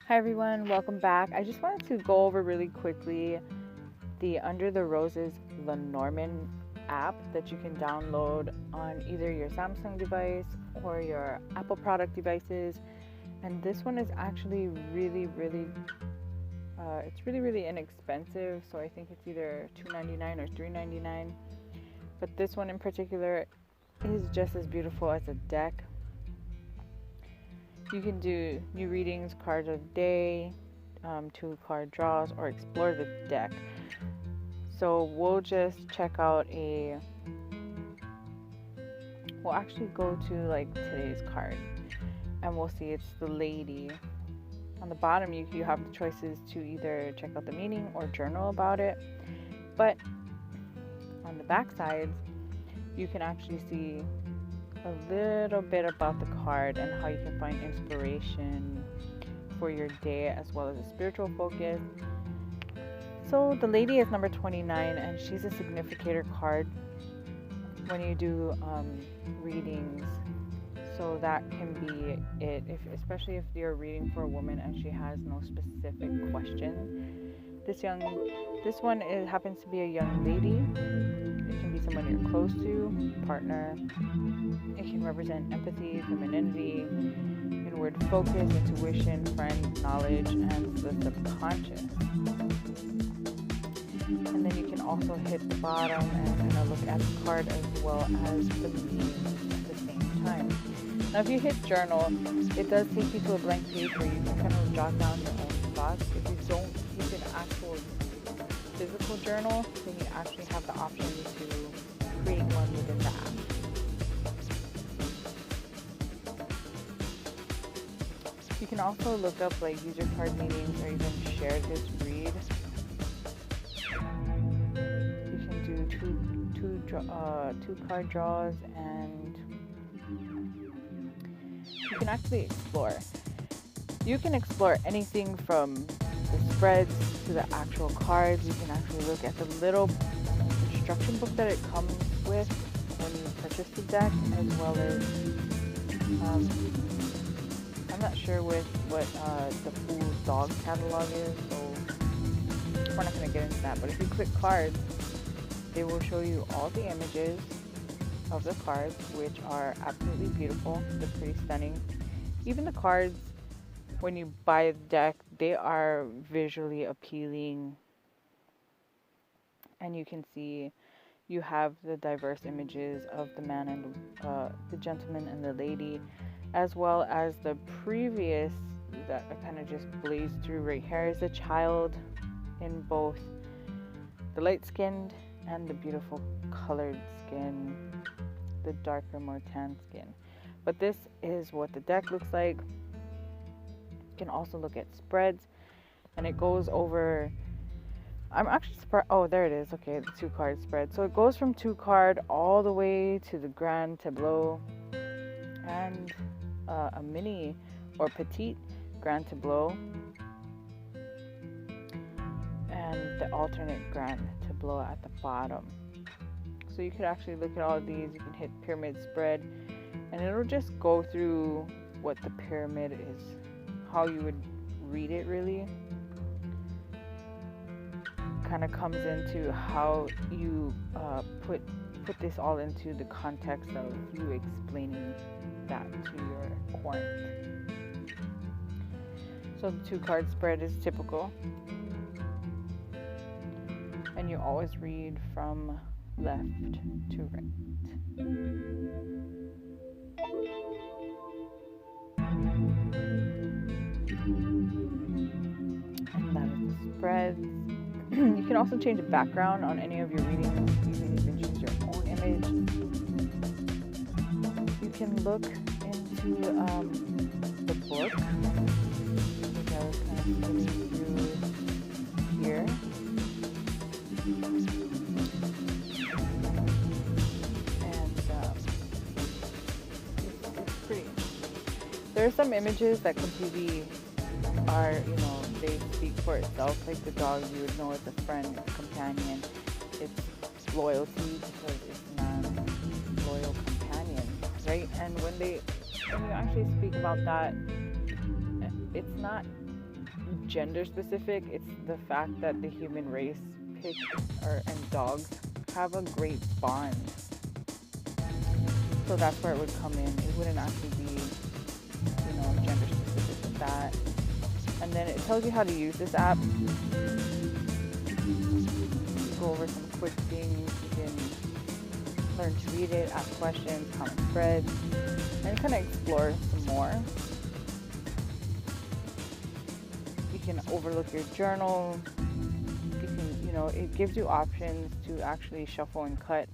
Hi everyone, welcome back. I just wanted to go over really quickly the Under the Roses Lenormand app that you can download on either your Samsung device or your Apple product devices. And this one is actually really inexpensive. So I think it's either $2.99 or $3.99. But this one in particular is just as beautiful as a deck. You can do new readings, cards of the day, 2 card draws, or explore the deck. So we'll just check out we'll actually go to like today's card and we'll see it's the lady. On the bottom you have the choices to either check out the meaning or journal about it. But on the back sides, you can actually see a little bit about the card and how you can find inspiration for your day as well as a spiritual focus. So the lady is number 29 and she's a significator card when you do readings. So that can be it, especially if you're reading for a woman and she has no specific question. This one happens to be a young lady. It can be someone you're close to, partner. It can represent empathy, femininity, inward focus, intuition, friend, knowledge, and the subconscious. And then you can also hit the bottom and kind of look at the card as well as the meaning at the same time. Now if you hit journal, it does take you to a blank page where you can kind of jot down your own thoughts. If you don't keep an actual physical journal, then you actually have the option to create one within the app. You can also look up like user card meanings or even share this read. You can do two card draws, and you can actually explore. You can explore anything from the spreads to the actual cards. You can actually look at the little instruction book that it comes with when you purchase the deck, as well as I'm not sure with what the Fool's Dog catalog is, so we're not going to get into that. But if you click cards, they will show you all the images of the cards, which are absolutely beautiful. They're pretty stunning. Even the cards, when you buy the deck, they are visually appealing, and you can see you have the diverse images of the man and the gentleman and the lady, as well as the previous that I kind of just blazed through right here is a child in both the light-skinned and the beautiful colored skin, the darker, more tan skin. But this is what the deck looks like. You can also look at spreads, and it goes over. I'm actually surprised. Oh, there it is. Okay, the 2 card spread. So it goes from 2 card all the way to the grand tableau and a mini or petite grand tableau and the alternate grand tableau at the bottom. So you could actually look at all of these. You can hit pyramid spread, and it'll just go through what the pyramid is, how you would read it really. Kind of comes into how you put this all into the context of you explaining that to your client. So the 2 card spread is typical, and you always read from left to right. And that is the spreads. You can also change the background on any of your readings. You can even choose your own image. You can look into the book. Which I was kind of skimming through here. And it's pretty interesting. There are some images that completely are, they speak for itself. Like the dog, you would know it's a friend, it's a companion, it's loyalty because it's non-loyal companion, right? And when you actually speak about that, it's not gender specific. It's the fact that the human race and dogs have a great bond. So that's where it would come in. It wouldn't actually be, gender specific with that. And then it tells you how to use this app. You go over some quick things. You can learn to read it, ask questions, comment threads, and kind of explore some more. You can overlook your journal. You can, it gives you options to actually shuffle and cut.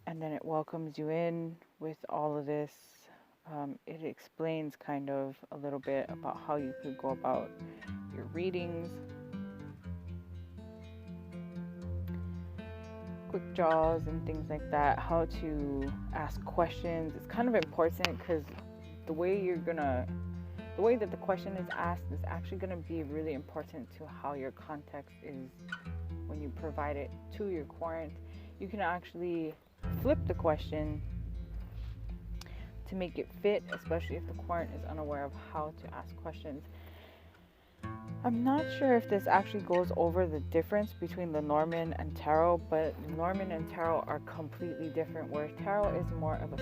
And then it welcomes you in with all of this. It explains kind of a little bit about how you could go about your readings. Quick draws and things like that. How to ask questions. It's kind of important because the way that the question is asked is actually going to be really important to how your context is when you provide it to your client. You can actually flip the question to make it fit, especially if the client is unaware of how to ask questions. I'm not sure if this actually goes over the difference between Lenormand and tarot, but Lenormand and tarot are completely different, where tarot is more of a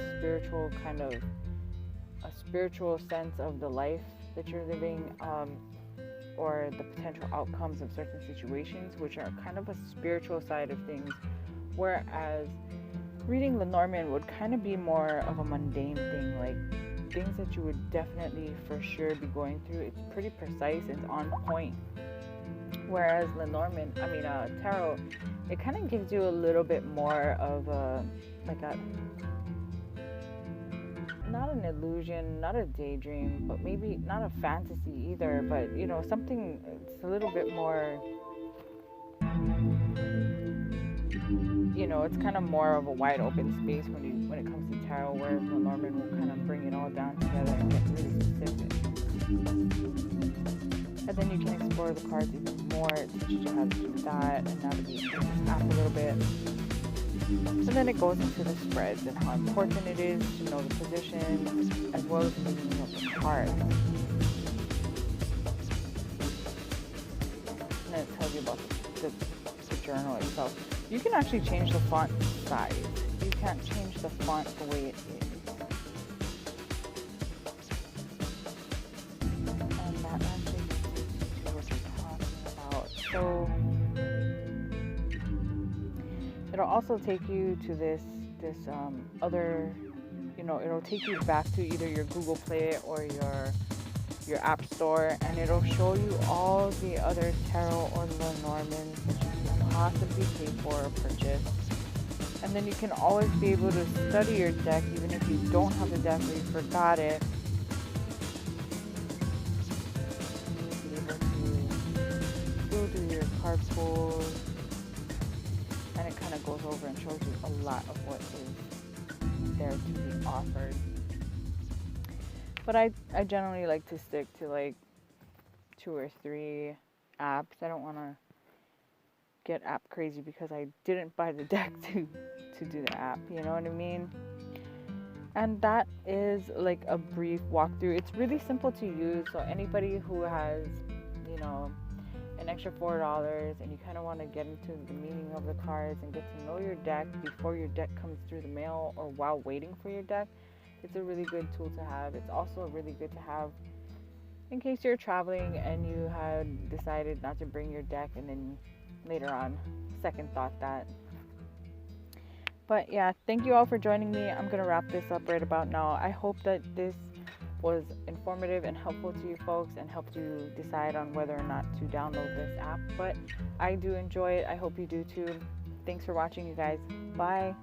spiritual sense of the life that you're living, or the potential outcomes of certain situations, which are kind of a spiritual side of things, whereas reading Lenormand would kind of be more of a mundane thing, like things that you would definitely for sure be going through. It's pretty precise, it's on point. Whereas tarot, it kind of gives you a little bit more of not an illusion, not a daydream, but maybe not a fantasy either, but something, it's a little bit more, it's kind of more of a wide open space when it comes to tarot, whereas Lenormand will kind of bring it all down together and get really specific. And then you can explore the cards even more. It teaches you how to do that and navigate through this app a little bit. And then it goes into the spreads and how important it is to know the position as well as the meaning of the cards. And then it tells you about the journal itself. You can actually change the font size. You can't change the font the way it is. And that actually takes you to what you're talking about. So it'll also take you to this other, it'll take you back to either your Google Play or your App Store, and it'll show you all the other tarot or Lenormand that you can possibly pay for or purchase. And then you can always be able to study your deck even if you don't have the deck or you forgot it. You'll be able to go through your card pools, and it kind of goes over and shows you a lot of what is there to be offered. But I generally like to stick to like 2 or 3 apps. I don't want to get app crazy because I didn't buy the deck to do the app, you know what I mean? And that is like a brief walkthrough. It's really simple to use, so anybody who has, an extra $4 and you kind of want to get into the meaning of the cards and get to know your deck before your deck comes through the mail or while waiting for your deck, it's a really good tool to have. It's also really good to have in case you're traveling and you had decided not to bring your deck and then later on second thought that. But yeah, thank you all for joining me. I'm going to wrap this up right about now. I hope that this was informative and helpful to you folks and helped you decide on whether or not to download this app. But I do enjoy it. I hope you do too. Thanks for watching, you guys. Bye.